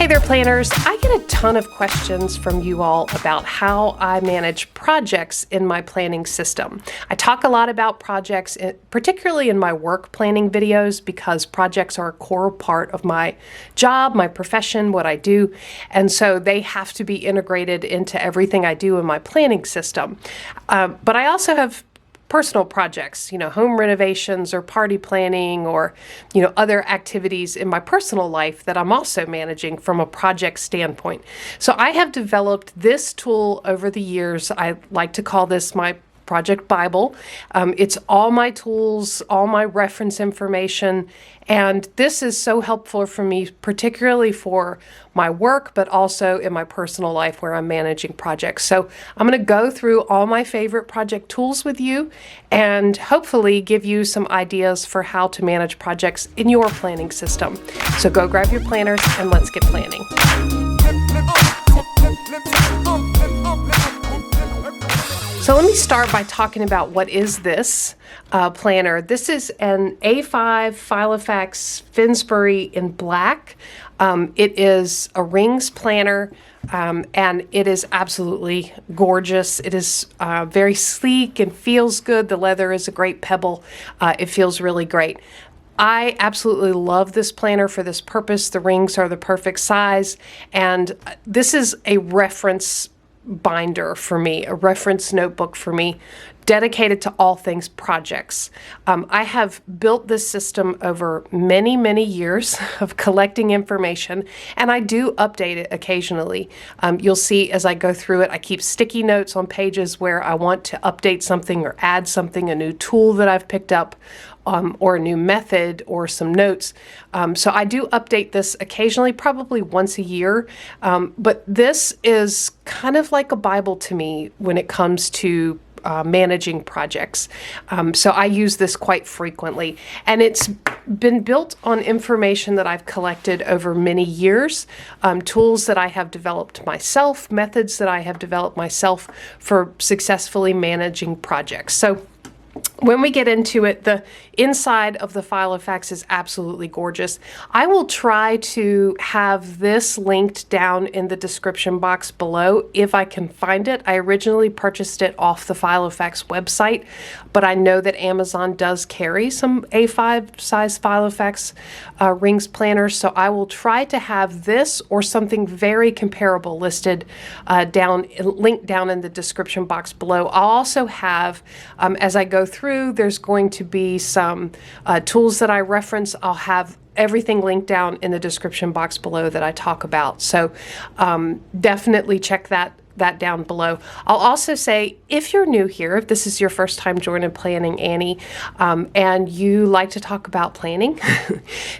Hey there, planners. I get a ton of questions from you all about how I manage projects in my planning system. I talk a lot about projects, particularly in my work planning videos, because projects are a core part of my job, my profession, what I do, and so they have to be integrated into everything I do in my planning system. But I also have personal projects, home renovations or party planning or, other activities in my personal life that I'm also managing from a project standpoint. So I have developed this tool over the years. I like to call this my Project Bible. It's all my tools, all my reference information, and this is so helpful for me, particularly for my work, but also in my personal life where I'm managing projects. So I'm going to go through all my favorite project tools with you and hopefully give you some ideas for how to manage projects in your planning system. So go grab your planners and let's get planning. So let me start by talking about what is this planner. This is an A5 Filofax Finsbury in black. It is a rings planner, and it is absolutely gorgeous. It is very sleek and feels good. The leather is a great pebble. It feels really great. I absolutely love this planner for this purpose. The rings are the perfect size, and this is a reference binder for me, a reference notebook for me, dedicated to all things projects. I have built this system over many, many years of collecting information, and I do update it occasionally. You'll see as I go through it, I keep sticky notes on pages where I want to update something or add something, a new tool that I've picked up, or a new method or some notes. So I do update this occasionally, probably once a year. But this is kind of like a Bible to me when it comes to managing projects. So I use this quite frequently. And it's been built on information that I've collected over many years, tools that I have developed myself, methods that I have developed myself for successfully managing projects. So when we get into it, the inside of the Filofax is absolutely gorgeous. I will try to have this linked down in the description box below if I can find it. I originally purchased it off the Filofax website, but I know that Amazon does carry some A5 size Filofax rings planners, so I will try to have this or something very comparable listed linked down in the description box below. I'll also have, as I go through, there's going to be some tools that I reference. I'll have everything linked down in the description box below that I talk about. So definitely check that down below. I'll also say, if you're new here, if this is your first time joining Planning Annie, and you like to talk about planning,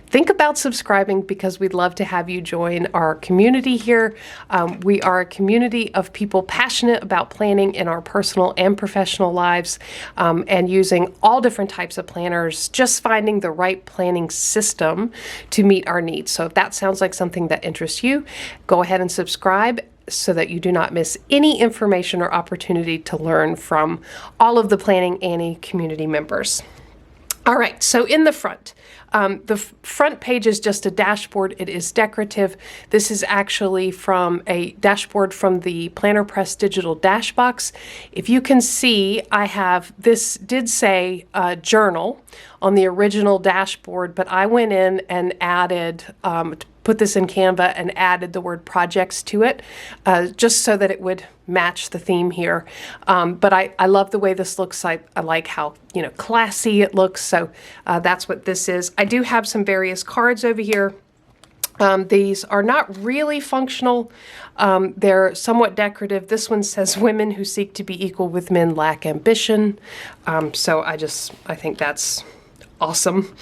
think about subscribing, because we'd love to have you join our community here. We are a community of people passionate about planning in our personal and professional lives, and using all different types of planners, just finding the right planning system to meet our needs. So if that sounds like something that interests you, go ahead and subscribe so that you do not miss any information or opportunity to learn from all of the Planning Annie community members. All right, so in the front page is just a dashboard. It is decorative. This is actually from a dashboard from the Planner Press Digital Dashbox. If you can see, this did say journal on the original dashboard, but I went in and added, put this in Canva and added the word projects to it, just so that it would match the theme here. But I love the way this looks. I like how classy it looks. So that's what this is. I do have some various cards over here. These are not really functional. They're somewhat decorative. This one says, "Women who seek to be equal with men lack ambition." So I think that's awesome.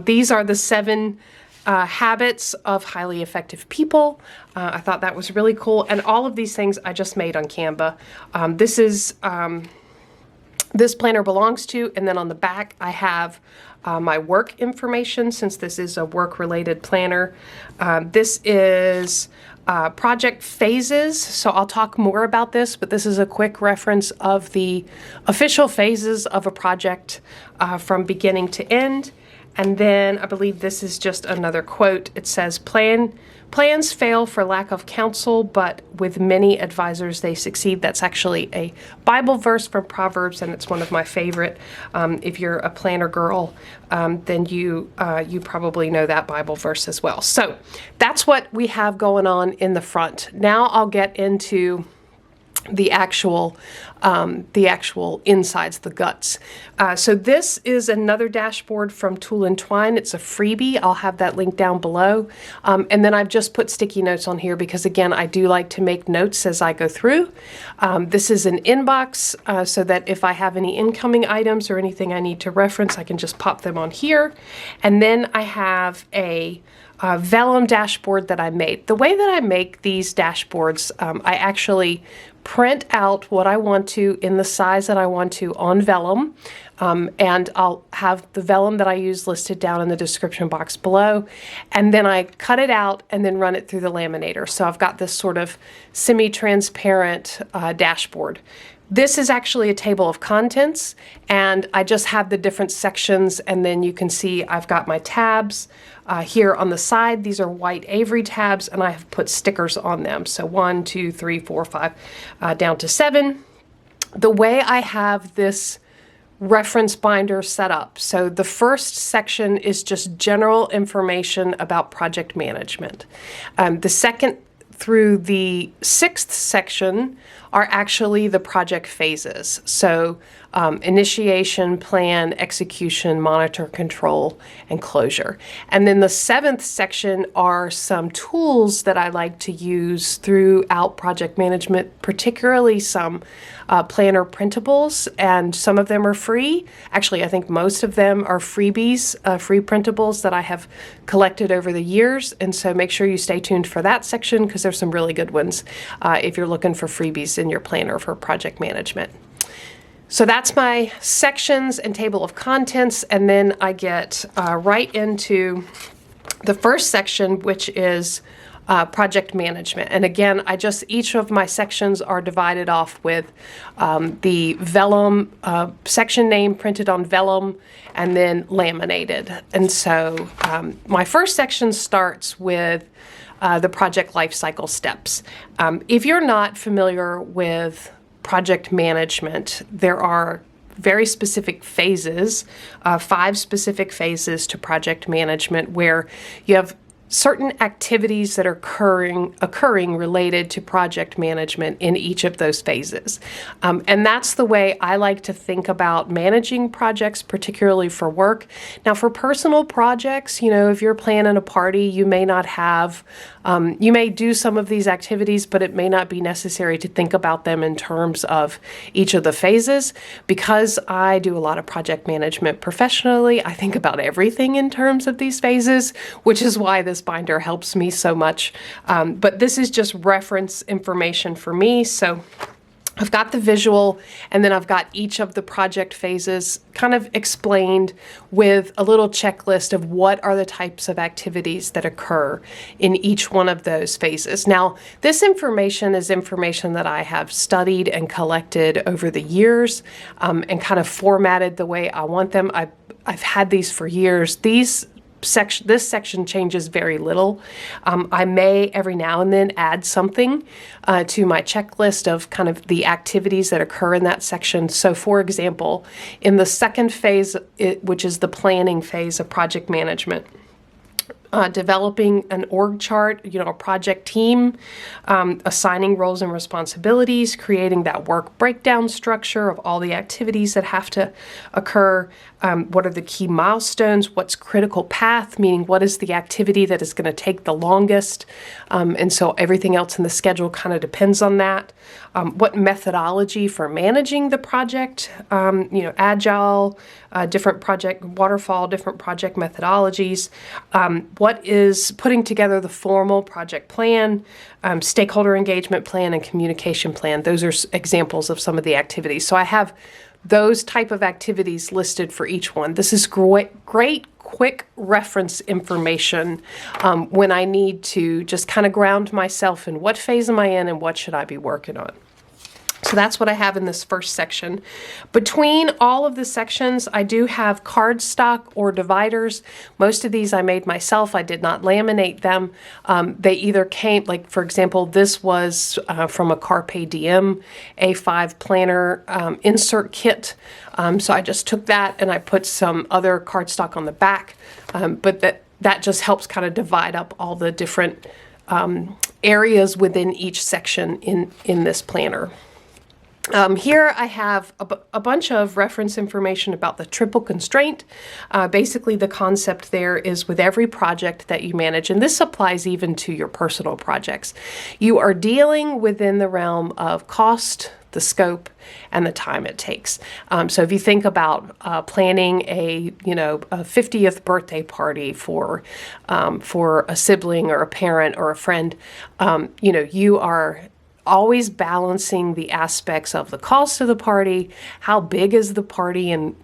These are the 7 habits of highly effective people. I thought that was really cool. And all of these things I just made on Canva. This planner belongs to, and then on the back I have my work information, since this is a work-related planner. This is project phases, so I'll talk more about this, but this is a quick reference of the official phases of a project from beginning to end. And then I believe this is just another quote. It says, plan plans fail for lack of counsel, but with many advisors they succeed. That's actually a Bible verse from Proverbs, and it's one of my favorite. If you're a planner girl, then you probably know that Bible verse as well. So that's what we have going on in the front. Now I'll get into the actual insides, the guts. So this is another dashboard from Tool and Twine. It's a freebie. I'll have that link down below. And then I've just put sticky notes on here because, again, I do like to make notes as I go through. This is an inbox so that if I have any incoming items or anything I need to reference, I can just pop them on here. And then I have a Vellum dashboard that I made. The way that I make these dashboards, I actually print out what I want to in the size that I want to on Vellum, and I'll have the Vellum that I use listed down in the description box below, and then I cut it out and then run it through the laminator. So I've got this sort of semi-transparent dashboard. This is actually a table of contents, and I just have the different sections, and then you can see I've got my tabs here on the side. These are white Avery tabs, and I have put stickers on them. So 1, 2, 3, 4, 5, down to 7. The way I have this reference binder set up. So the first section is just general information about project management. The second through the 6th section are actually the project phases. So initiation, plan, execution, monitor, control, and closure. And then the 7th section are some tools that I like to use throughout project management, particularly some planner printables, and some of them are free. Actually, I think most of them are freebies, free printables that I have collected over the years. And so make sure you stay tuned for that section because there's some really good ones if you're looking for freebies in your planner for project management. So that's my sections and table of contents, and then I get right into the first section, which is project management. And again, each of my sections are divided off with the Vellum section name printed on Vellum and then laminated. And so my first section starts with the project lifecycle steps. If you're not familiar with project management, there are very specific phases, 5 specific phases to project management, where you have certain activities that are occurring related to project management in each of those phases. And that's the way I like to think about managing projects, particularly for work. Now, for personal projects, if you're planning a party, you may not have, you may do some of these activities, but it may not be necessary to think about them in terms of each of the phases. Because I do a lot of project management professionally, I think about everything in terms of these phases, which is why this binder helps me so much. But this is just reference information for me. So I've got the visual, and then I've got each of the project phases kind of explained with a little checklist of what are the types of activities that occur in each one of those phases. Now, this information is information that I have studied and collected over the years and kind of formatted the way I want them. I've had these for years. This section changes very little. I may every now and then add something to my checklist of kind of the activities that occur in that section. So for example, in the second phase, which is the planning phase of project management, developing an org chart, a project team, assigning roles and responsibilities, creating that work breakdown structure of all the activities that have to occur. What are the key milestones? What's critical path, meaning what is the activity that is going to take the longest? And so everything else in the schedule kind of depends on that. What methodology for managing the project, agile, different project, waterfall, different project methodologies. What is putting together the formal project plan, stakeholder engagement plan, and communication plan. Those are examples of some of the activities. So I have those type of activities listed for each one. This is great, quick reference information when I need to just kind of ground myself in what phase am I in and what should I be working on. So that's what I have in this first section. Between all of the sections, I do have cardstock or dividers. Most of these I made myself. I did not laminate them. They either came, like for example, this was from a Carpe Diem A5 planner insert kit. So I just took that and I put some other cardstock on the back. But that just helps kind of divide up all the different areas within each section in this planner. Here I have a bunch of reference information about the triple constraint. Basically, the concept there is with every project that you manage, and this applies even to your personal projects, you are dealing within the realm of cost, the scope, and the time it takes. So if you think about planning a 50th birthday party for a sibling or a parent or a friend, you are always balancing the aspects of the cost of the party, how big is the party, and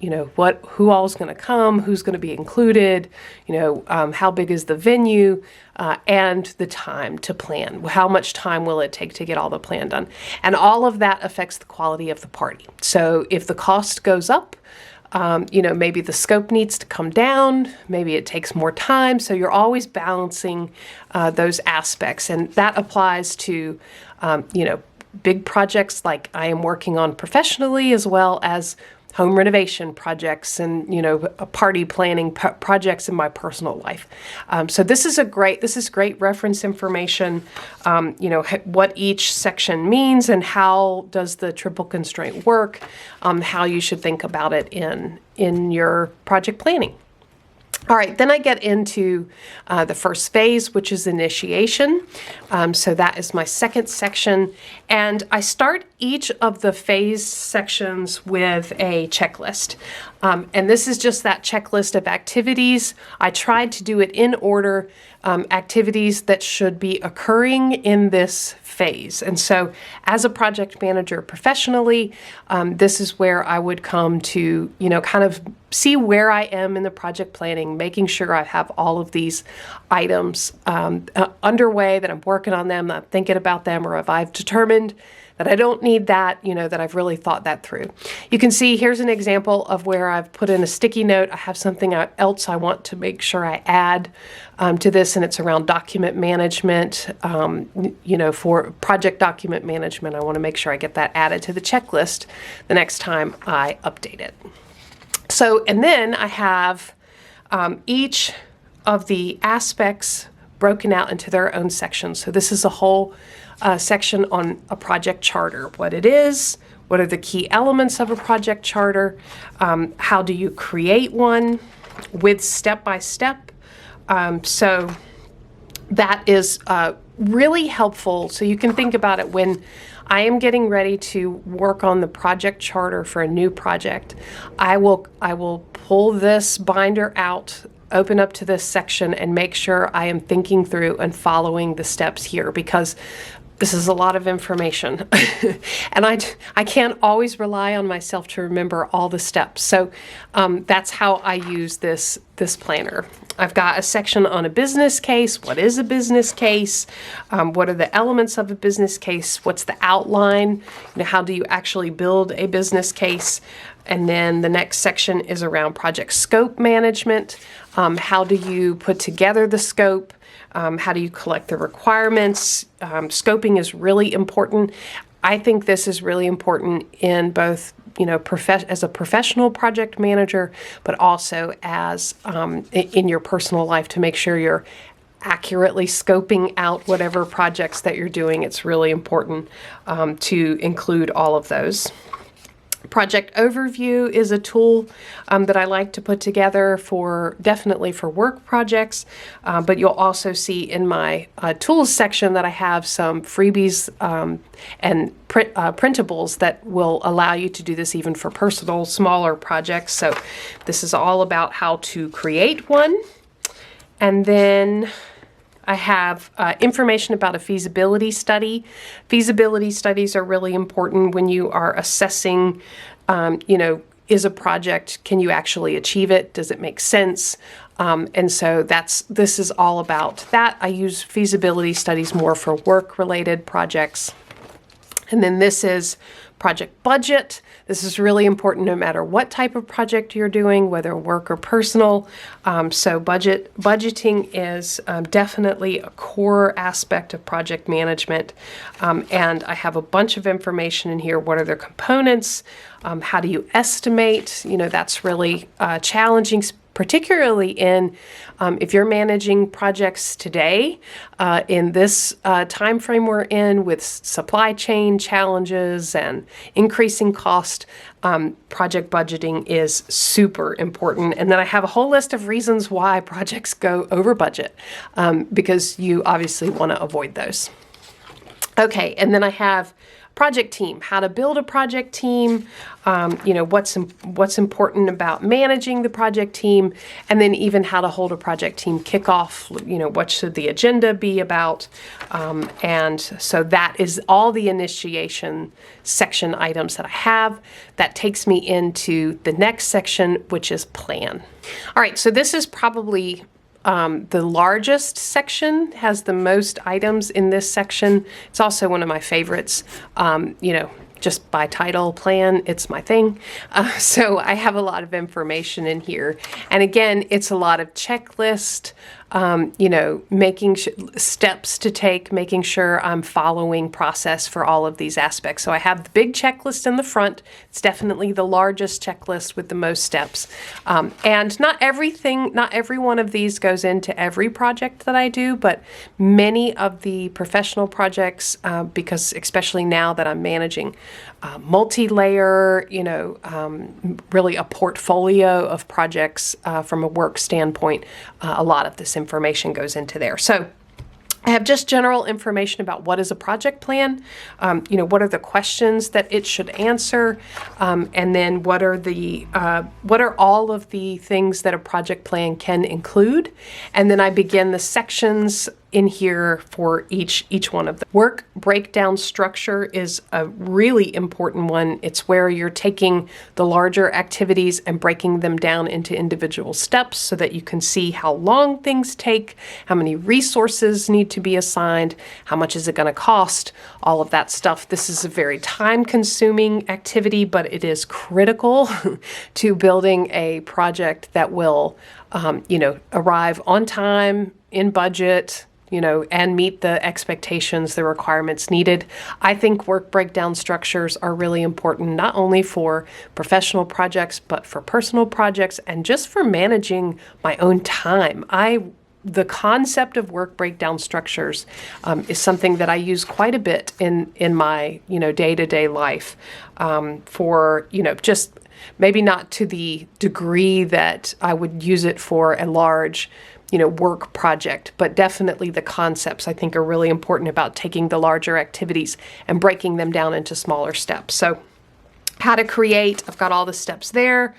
who all is going to come, who's going to be included, how big is the venue, and the time to plan. How much time will it take to get all the plan done? And all of that affects the quality of the party. So if the cost goes up, maybe the scope needs to come down, maybe it takes more time. So you're always balancing those aspects. And that applies to, big projects like I am working on professionally, as well as home renovation projects and, party planning projects in my personal life. So this is great reference information, what each section means and how does the triple constraint work, how you should think about it in your project planning. All right, then I get into the first phase, which is initiation. So that is my second section. And I start each of the phase sections with a checklist. And this is just that checklist of activities. I tried to do it in order, activities that should be occurring in this phase. And so as a project manager professionally, this is where I would come to, kind of see where I am in the project planning, making sure I have all of these items underway, that I'm working on them, that I'm thinking about them, or if I've determined that I don't need that, that I've really thought that through. You can see here's an example of where I've put in a sticky note. I have something else I want to make sure I add to this, and it's around document management. For project document management, I want to make sure I get that added to the checklist the next time I update it. So, and then I have each of the aspects broken out into their own sections. So this is a whole section on a project charter, what it is, what are the key elements of a project charter, how do you create one with step-by-step. So that is really helpful. So you can think about it when I am getting ready to work on the project charter for a new project. I will pull this binder out, open up to this section, and make sure I am thinking through and following the steps here, because this is a lot of information. And I can't always rely on myself to remember all the steps. So that's how I use this planner. I've got a section on a business case. What is a business case? What are the elements of a business case? What's the outline? How do you actually build a business case? And then the next section is around project scope management. How do you put together the scope? How do you collect the requirements? Scoping is really important. I think this is really important in both, as a professional project manager, but also as in your personal life, to make sure you're accurately scoping out whatever projects that you're doing. It's really important to include all of those. Project overview is a tool that I like to put together definitely for work projects, but you'll also see in my tools section that I have some freebies and printables that will allow you to do this even for personal, smaller projects. So this is all about how to create one. And then I have information about a feasibility study. Feasibility studies are really important when you are assessing, is a project, can you actually achieve it? Does it make sense? And so this is all about that. I use feasibility studies more for work-related projects. And then this is Project budget. This is really important no matter what type of project you're doing, whether work or personal. So budgeting is definitely a core aspect of project management. And I have a bunch of information in here. What are their components? How do you estimate? That's really challenging, particularly in if you're managing projects today in this time frame we're in with supply chain challenges and increasing cost. Project budgeting is super important. And then I have a whole list of reasons why projects go over budget, because you obviously want to avoid those. Okay, and then I have project team, how to build a project team, what's important about managing the project team, and then even how to hold a project team kickoff, what should the agenda be about. And so that is all the initiation section items that I have. That takes me into the next section, which is plan. All right, so this is probably the largest section, has the most items in this section. It's also one of my favorites. Just by title, plan, it's my thing. So I have a lot of information in here. And again, it's a lot of checklist, making steps to take, making sure I'm following process for all of these aspects. So I have the big checklist in the front. It's definitely the largest checklist with the most steps. And not every one of these goes into every project that I do, but many of the professional projects, because especially now that I'm managing multi-layer, really a portfolio of projects from a work standpoint, a lot of this information goes into there. So I have just general information about what is a project plan, what are the questions that it should answer, and then what are all of the things that a project plan can include. And then I begin the sections in here for each one of them. Work breakdown structure is a really important one. It's where you're taking the larger activities and breaking them down into individual steps so that you can see how long things take, how many resources need to be assigned, how much is it going to cost, all of that stuff. This is a very time-consuming activity, but it is critical to building a project that will, arrive on time, in budget, and meet the expectations, the requirements needed. I think work breakdown structures are really important, not only for professional projects, but for personal projects and just for managing my own time. The concept of work breakdown structures is something that I use quite a bit in my day-to-day life for just maybe not to the degree that I would use it for a large work project, but definitely the concepts I think are really important about taking the larger activities and breaking them down into smaller steps. So how to create, I've got all the steps there.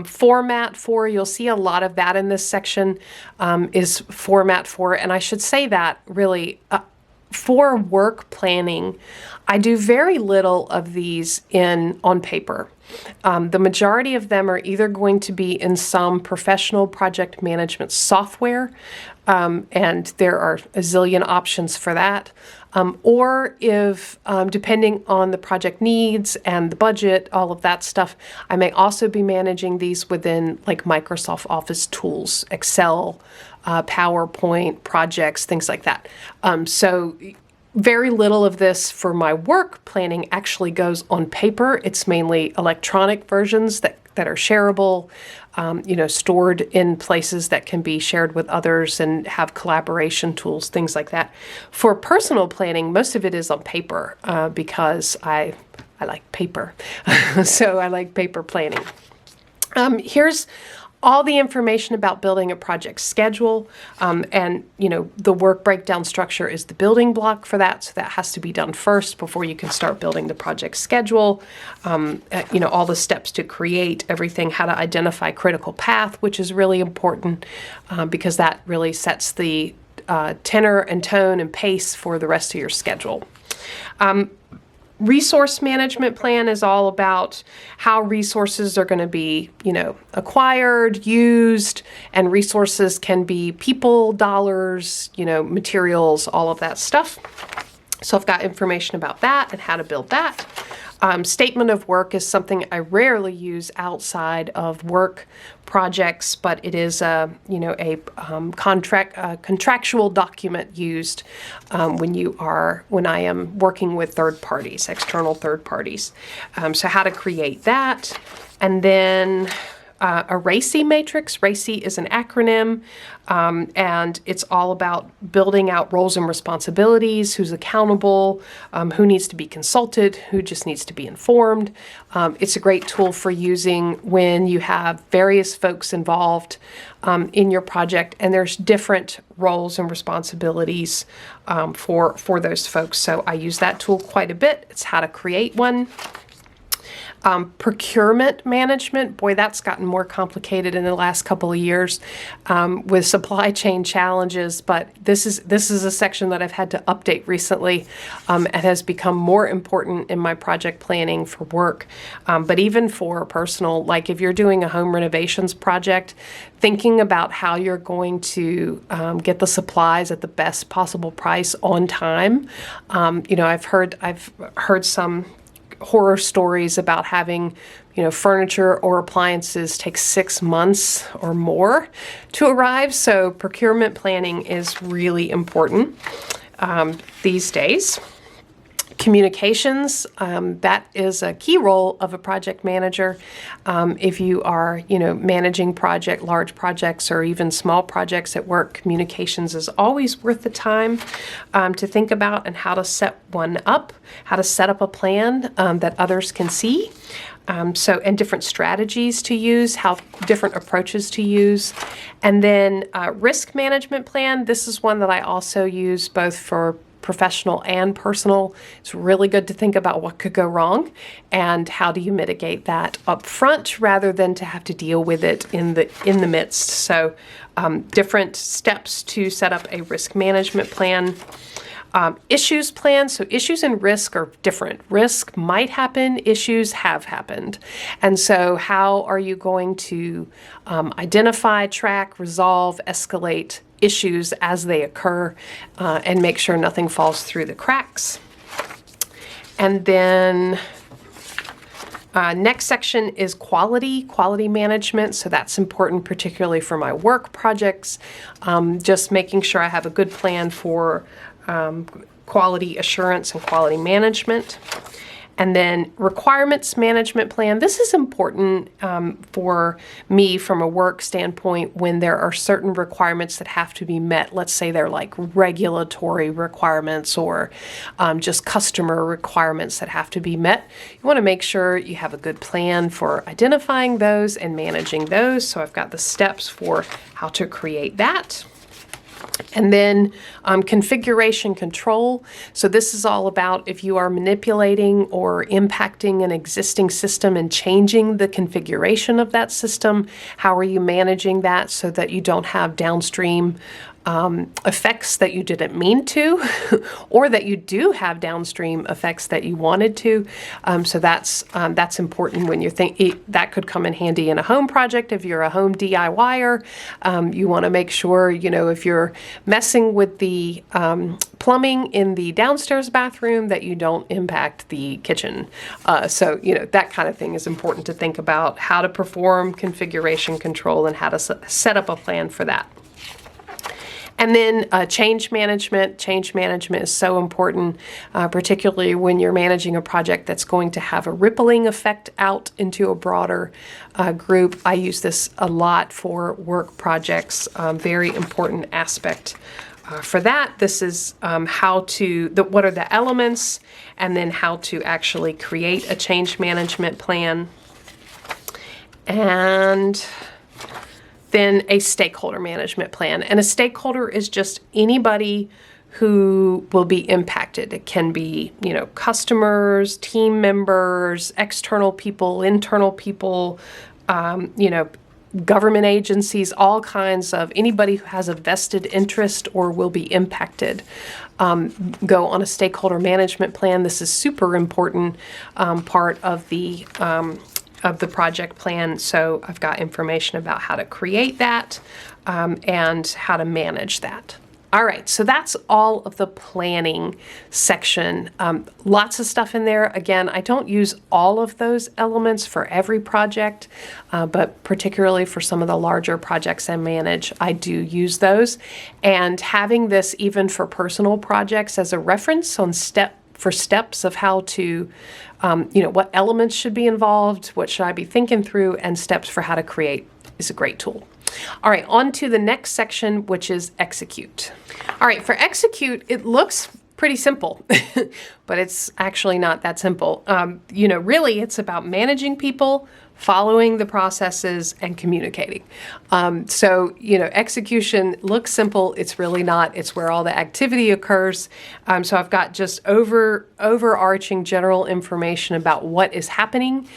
Format for, you'll see a lot of that in this section, is format for, and I should say that really for work planning, I do very little of these on paper. The majority of them are either going to be in some professional project management software, and there are a zillion options for that. Or if, depending on the project needs and the budget, all of that stuff, I may also be managing these within like Microsoft Office tools, Excel, PowerPoint, projects, things like that. So very little of this for my work planning actually goes on paper. It's mainly electronic versions that are shareable, stored in places that can be shared with others and have collaboration tools, things like that. For personal planning, most of it is on paper because I like paper. So I like paper planning. Here's all the information about building a project schedule, and the work breakdown structure is the building block for that, so that has to be done first before you can start building the project schedule. All the steps to create everything, how to identify critical path, which is really important because that really sets the tenor and tone and pace for the rest of your schedule. Resource management plan is all about how resources are going to be, acquired, used, and resources can be people, dollars, materials, all of that stuff. So I've got information about that and how to build that. Statement of work is something I rarely use outside of work projects, but it is a contractual document used when I am working with third parties, external third parties. So how to create that, and then a RACI matrix. RACI is an acronym, and it's all about building out roles and responsibilities, who's accountable, who needs to be consulted, who just needs to be informed. It's a great tool for using when you have various folks involved in your project, and there's different roles and responsibilities for those folks. So I use that tool quite a bit. It's how to create one. Procurement management, boy, that's gotten more complicated in the last couple of years with supply chain challenges. But this is a section that I've had to update recently and has become more important in my project planning for work. But even for personal, like if you're doing a home renovations project, thinking about how you're going to get the supplies at the best possible price on time. I've heard some horror stories about having, furniture or appliances take 6 months or more to arrive. So procurement planning is really important these days. Communications, that is a key role of a project manager. If you are, managing large projects or even small projects at work, communications is always worth the time to think about, and how to set one up, how to set up a plan that others can see. And different strategies to use, how different approaches to use. And then risk management plan. This is one that I also use both for professional and personal. It's really good to think about what could go wrong and how do you mitigate that up front rather than to have to deal with it in the midst. So different steps to set up a risk management plan. Issues plan. So issues and risk are different. Risk might happen, issues have happened. And so how are you going to identify, track, resolve, escalate issues as they occur and make sure nothing falls through the cracks? And then next section is quality management. So that's important, particularly for my work projects. Just making sure I have a good plan for quality assurance and quality management. And then requirements management plan. This is important for me from a work standpoint when there are certain requirements that have to be met. Let's say they're like regulatory requirements or just customer requirements that have to be met. You want to make sure you have a good plan for identifying those and managing those. So I've got the steps for how to create that. And then configuration control. So this is all about if you are manipulating or impacting an existing system and changing the configuration of that system, how are you managing that so that you don't have downstream effects that you didn't mean to, or that you do have downstream effects that you wanted to. So that's important when you think that could come in handy in a home project. If you're a home DIYer, you want to make sure, if you're messing with the plumbing in the downstairs bathroom, that you don't impact the kitchen. So that kind of thing is important to think about, how to perform configuration control and how to set up a plan for that. And then change management. Change management is so important, particularly when you're managing a project that's going to have a rippling effect out into a broader group. I use this a lot for work projects, very important aspect. For that, this is what are the elements, and then how to actually create a change management plan. And then a stakeholder management plan. And a stakeholder is just anybody who will be impacted. It can be, customers, team members, external people, internal people, government agencies, all kinds of anybody who has a vested interest or will be impacted. Go on a stakeholder management plan. This is super important part of the project plan. So I've got information about how to create that and how to manage that. All right, so that's all of the planning section. Lots of stuff in there. Again, I don't use all of those elements for every project, but particularly for some of the larger projects I manage, I do use those. And having this even for personal projects as a reference on steps of how to, what elements should be involved, what should I be thinking through, and steps for how to create is a great tool. All right, on to the next section, which is execute. All right, for execute, it looks pretty simple, but it's actually not that simple. Really, it's about managing people, following the processes, and communicating. Execution looks simple. It's really not. It's where all the activity occurs. So I've got just overarching general information about what is happening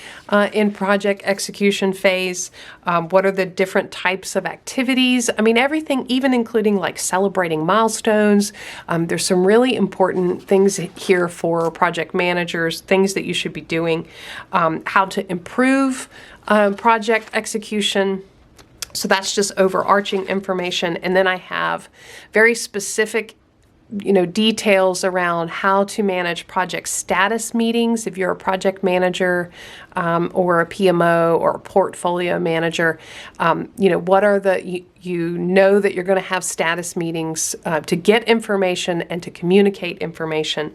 in project execution phase. What are the different types of activities? I mean, everything, even including like celebrating milestones. There's some really important things here for project managers, things that you should be doing, how to improve project execution. So that's just overarching information. And then I have very specific details around how to manage project status meetings. If you're a project manager or a PMO or a portfolio manager, what are that you're going to have status meetings to get information and to communicate information.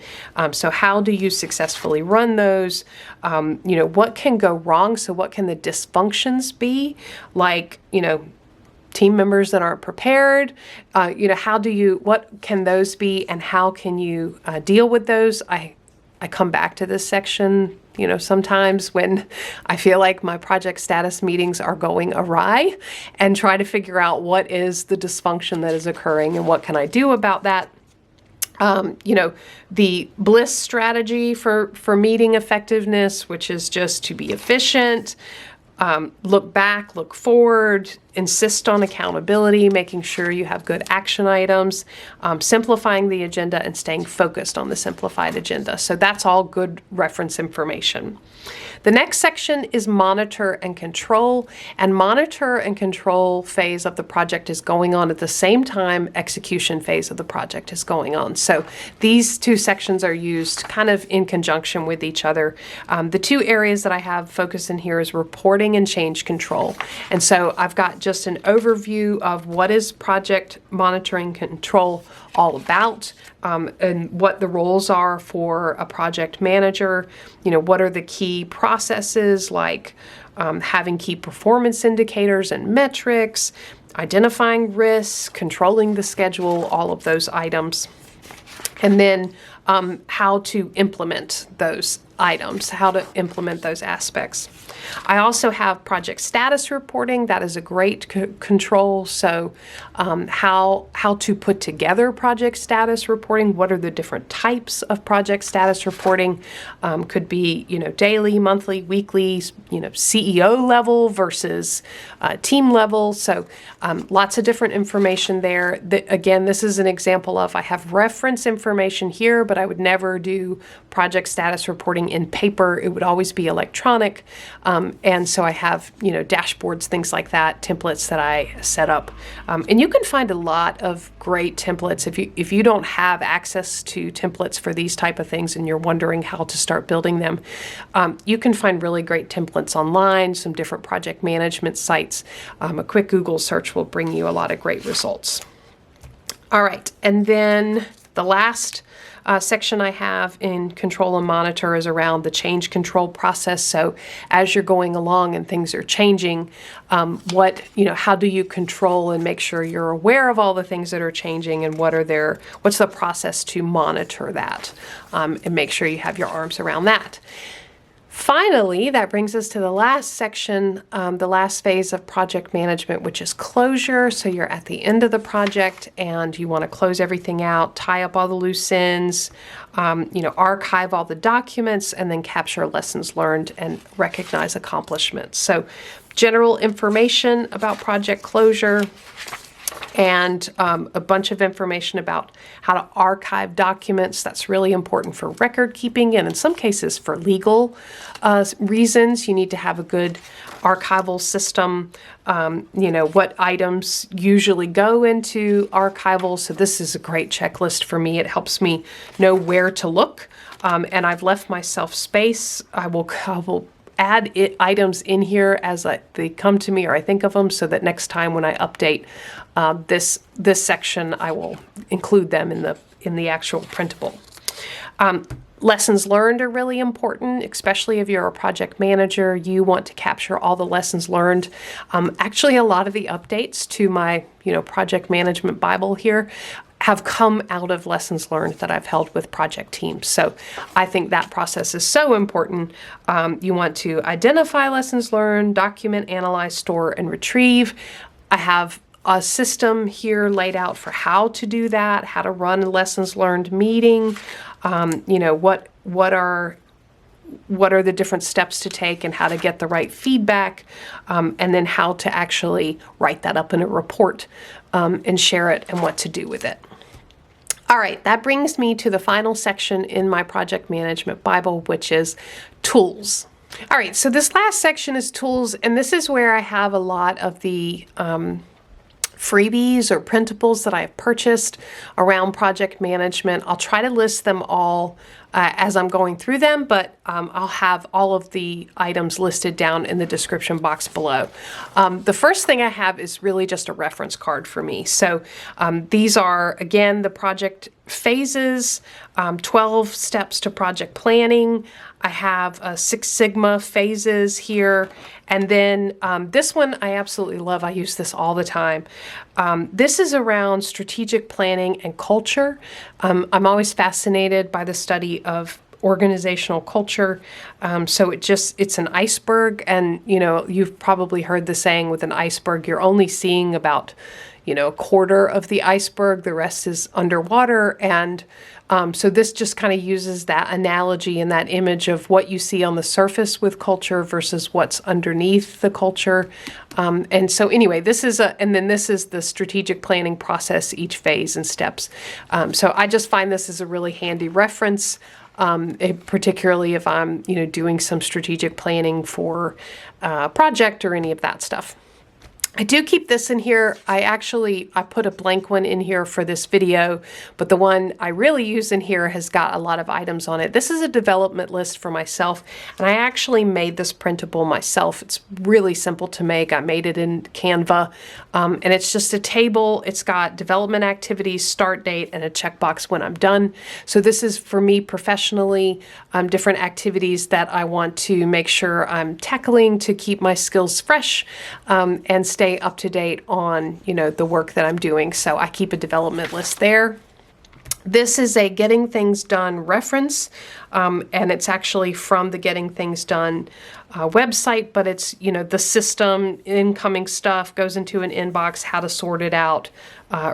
So how do you successfully run those? What can go wrong? So what can the dysfunctions be? Like, team members that aren't prepared, what can those be, and how can you deal with those? I come back to this section, sometimes when I feel like my project status meetings are going awry, and try to figure out what is the dysfunction that is occurring and what can I do about that. The BLISS strategy for meeting effectiveness, which is just to be efficient, look back, look forward, insist on accountability, making sure you have good action items, simplifying the agenda, and staying focused on the simplified agenda. So that's all good reference information. The next section is monitor and control, and monitor and control phase of the project is going on at the same time execution phase of the project is going on. So these two sections are used kind of in conjunction with each other. The two areas that I have focused in here is reporting and change control. And so I've got just an overview of what is project monitoring control all about, and what the roles are for a project manager. What are the key processes, like having key performance indicators and metrics, identifying risks, controlling the schedule, all of those items. And then how to implement those items, how to implement those aspects. I also have project status reporting. That is a great control. So how to put together project status reporting. What are the different types of project status reporting? Could be, daily, monthly, weekly, CEO level versus team level. So lots of different information there. Again, this is an example of, I have reference information here, but I would never do project status reporting in paper. It would always be electronic. And so I have, dashboards, things like that, templates that I set up. And you can find a lot of great templates. If you don't have access to templates for these type of things and you're wondering how to start building them, you can find really great templates online, some different project management sites. A quick Google search will bring you a lot of great results. All right, and then the last section I have in control and monitor is around the change control process. So as you're going along and things are changing, how do you control and make sure you're aware of all the things that are changing, and what's the process to monitor that, and make sure you have your arms around that. Finally, that brings us to the last section, the last phase of project management, which is closure. So you're at the end of the project and you want to close everything out, tie up all the loose ends, archive all the documents, and then capture lessons learned and recognize accomplishments. So general information about project closure. and a bunch of information about how to archive documents. That's really important for record keeping, and in some cases for legal reasons. You need to have a good archival system. What items usually go into archival. So this is a great checklist for me. It helps me know where to look, and I've left myself space. I will add items in here as they come to me or I think of them, so that next time when I update this section, I will include them in the actual printable. Lessons learned are really important, especially if you're a project manager. You want to capture all the lessons learned. Actually, a lot of the updates to my project management Bible here have come out of lessons learned that I've held with project teams. So I think that process is so important. You want to identify lessons learned, document, analyze, store, and retrieve. I have a system here laid out for how to do that, how to run a lessons learned meeting, what are the different steps to take and how to get the right feedback, and then how to actually write that up in a report and share it and what to do with it. All right, that brings me to the final section in my project management Bible, which is tools. All right, so this last section is tools, and this is where I have a lot of the freebies or printables that I've purchased around project management. I'll try to list them all as I'm going through them, but I'll have all of the items listed down in the description box below. The first thing I have is really just a reference card for me. So these are, again, the project phases, 12 steps to project planning. I have Six Sigma phases here. And then this one I absolutely love. I use this all the time. This is around strategic planning and culture. I'm always fascinated by the study of organizational culture. So it's an iceberg. And, you've probably heard the saying with an iceberg, you're only seeing about, a quarter of the iceberg. The rest is underwater. And so this just kind of uses that analogy and that image of what you see on the surface with culture versus what's underneath the culture. And so anyway, this is the strategic planning process, each phase and steps. So I just find this is a really handy reference, particularly if I'm, doing some strategic planning for a project or any of that stuff. I do keep this in here. I put a blank one in here for this video, but the one I really use in here has got a lot of items on it. This is a development list for myself, and I actually made this printable myself. It's really simple to make. I made it in Canva, and it's just a table. It's got development activities, start date, and a checkbox when I'm done. So this is for me professionally, different activities that I want to make sure I'm tackling to keep my skills fresh and stay up to date on, the work that I'm doing. So I keep a development list there. This is a Getting Things Done reference, and it's actually from the Getting Things Done website, but it's, the system, incoming stuff goes into an inbox, how to sort it out, a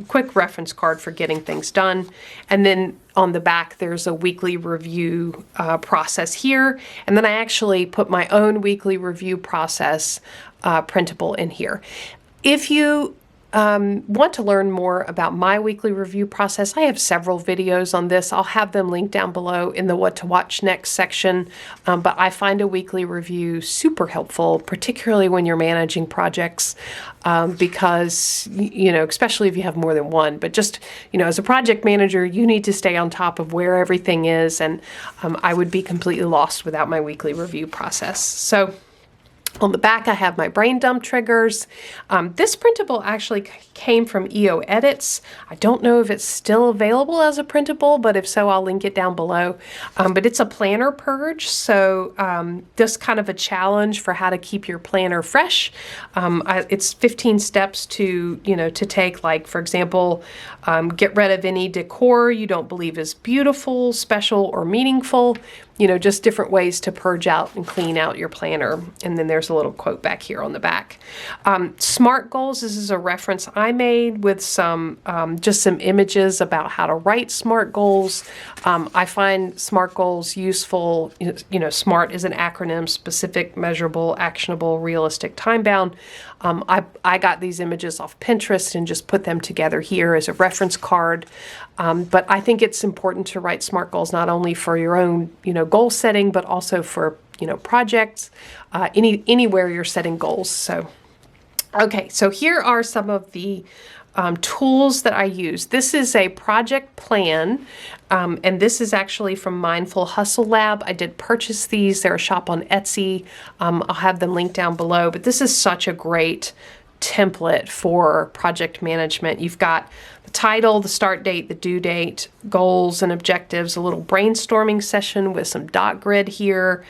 quick reference card for getting things done. And then on the back, there's a weekly review process here. And then I actually put my own weekly review process printable in here. If you want to learn more about my weekly review process, I have several videos on this. I'll have them linked down below in the What to Watch Next section. But I find a weekly review super helpful, particularly when you're managing projects, because, especially if you have more than one. But just, as a project manager, you need to stay on top of where everything is. And I would be completely lost without my weekly review process. So on the back, I have my brain dump triggers. This printable actually came from EO Edits. I don't know if it's still available as a printable, but if so, I'll link it down below. But it's a planner purge, so this kind of a challenge for how to keep your planner fresh. It's 15 steps to take, like, for example, get rid of any decor you don't believe is beautiful, special, or meaningful. Just different ways to purge out and clean out your planner. And then there's a little quote back here on the back. SMART goals, this is a reference I made with some just some images about how to write SMART goals. I find SMART goals useful. SMART is an acronym: specific, measurable, actionable, realistic, time-bound. I got these images off Pinterest and just put them together here as a reference card. But I think it's important to write SMART goals not only for your own, goal setting, but also for, projects, anywhere you're setting goals. So, okay, so here are some of the tools that I use. This is a project plan, and this is actually from Mindful Hustle Lab. I did purchase these. They're a shop on Etsy. I'll have them linked down below, but this is such a great template for project management. You've got the title, the start date, the due date, goals and objectives, a little brainstorming session with some dot grid here,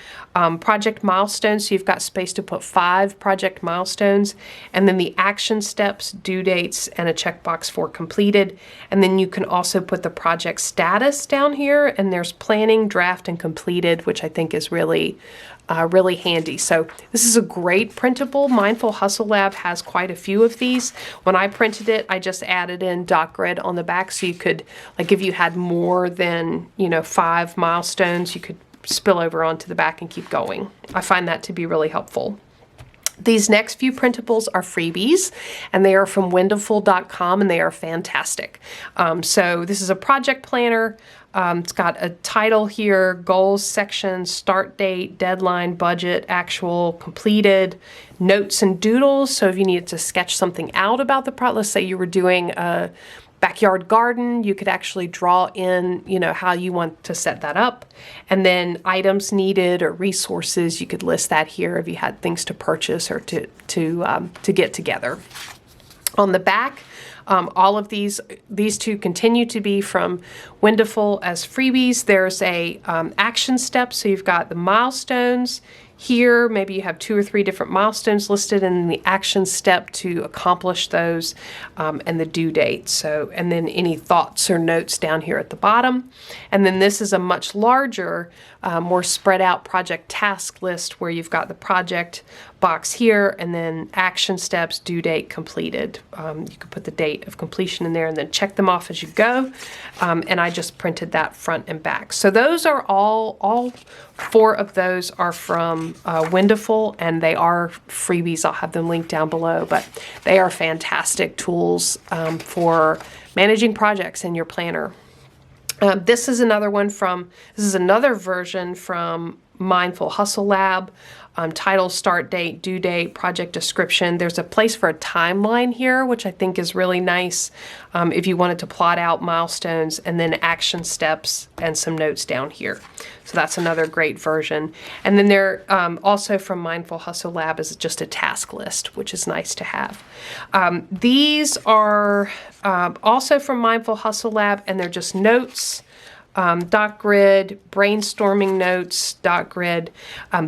project milestones. So you've got space to put 5 project milestones, and then the action steps, due dates, and a checkbox for completed. And then you can also put the project status down here, and there's planning, draft, and completed, which I think is really handy. So this is a great printable. Mindful Hustle Lab has quite a few of these. When I printed it, I just added in dot grid on the back, so you could, like, if you had more than 5 milestones, you could spill over onto the back and keep going. I find that to be really helpful. These next few printables are freebies, and they are from wonderful.com, and they are fantastic. So this is a project planner. It's got a title here, goals section, start date, deadline, budget, actual, completed, notes and doodles. So if you needed to sketch something out about the project, let's say you were doing a backyard garden, you could actually draw in, how you want to set that up. And then items needed or resources, you could list that here if you had things to purchase or to get together. On the back, all of these two continue to be from Wonderful as freebies. There's a action step, so you've got the milestones here. Maybe you have 2 or 3 different milestones listed, and the action step to accomplish those, and the due date. So, and then any thoughts or notes down here at the bottom. And then this is a much larger, more spread out project task list where you've got the project box here, and then action steps, due date, completed. You could put the date of completion in there and then check them off as you go. And I just printed that front and back. So those are all 4 of those are from Wonderful, and they are freebies. I'll have them linked down below, but they are fantastic tools for managing projects in your planner. This is another version from Mindful Hustle Lab. Title, start date, due date, project description. There's a place for a timeline here, which I think is really nice if you wanted to plot out milestones, and then action steps and some notes down here. So that's another great version. And then there also from Mindful Hustle Lab is just a task list, which is nice to have. These are also from Mindful Hustle Lab, and they're just notes. Dot grid, brainstorming notes, dot grid.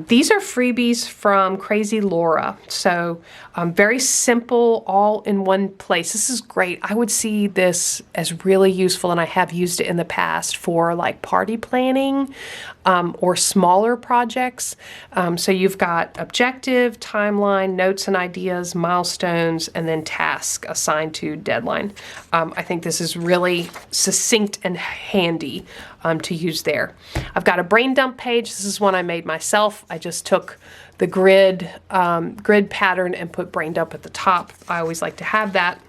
These are freebies from Crazy Laura. So very simple, all in one place. This is great. I would see this as really useful, and I have used it in the past for like party planning or smaller projects. So you've got objective, timeline, notes and ideas, milestones, and then task assigned to deadline. I think this is really succinct and handy to use there. I've got a brain dump page. This is one I made myself. I just took the grid pattern and put brain dump at the top. I always like to have that.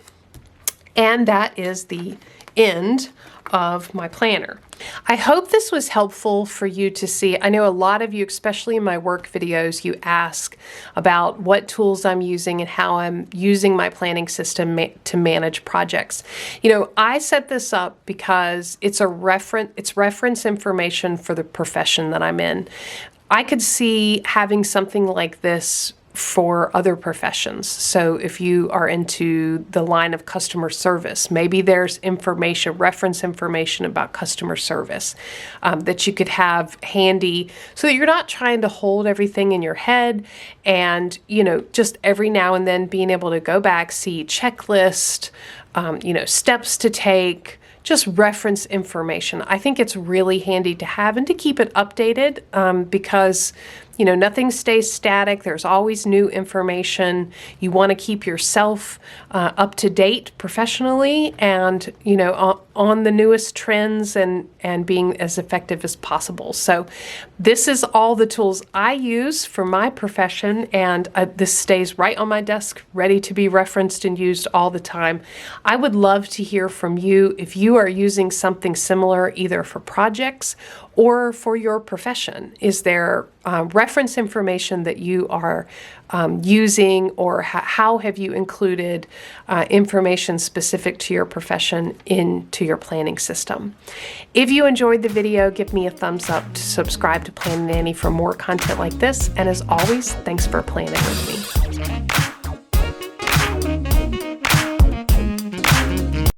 And that is the end of my planner. I hope this was helpful for you to see. I know a lot of you, especially in my work videos, you ask about what tools I'm using and how I'm using my planning system to manage projects. I set this up because it's reference information for the profession that I'm in. I could see having something like this for other professions. So if you are into the line of customer service, maybe there's reference information about customer service that you could have handy so that you're not trying to hold everything in your head and, just every now and then being able to go back, see checklist, steps to take, just reference information. I think it's really handy to have and to keep it updated because, nothing stays static. There's always new information. You want to keep yourself up to date professionally and, on the newest trends and being as effective as possible. So this is all the tools I use for my profession, and this stays right on my desk, ready to be referenced and used all the time. I would love to hear from you if you are using something similar either for projects or for your profession. Is there reference information that you are using, or how have you included information specific to your profession into your planning system? If you enjoyed the video, give me a thumbs up to subscribe to Planning Annie for more content like this. And as always, thanks for planning with me.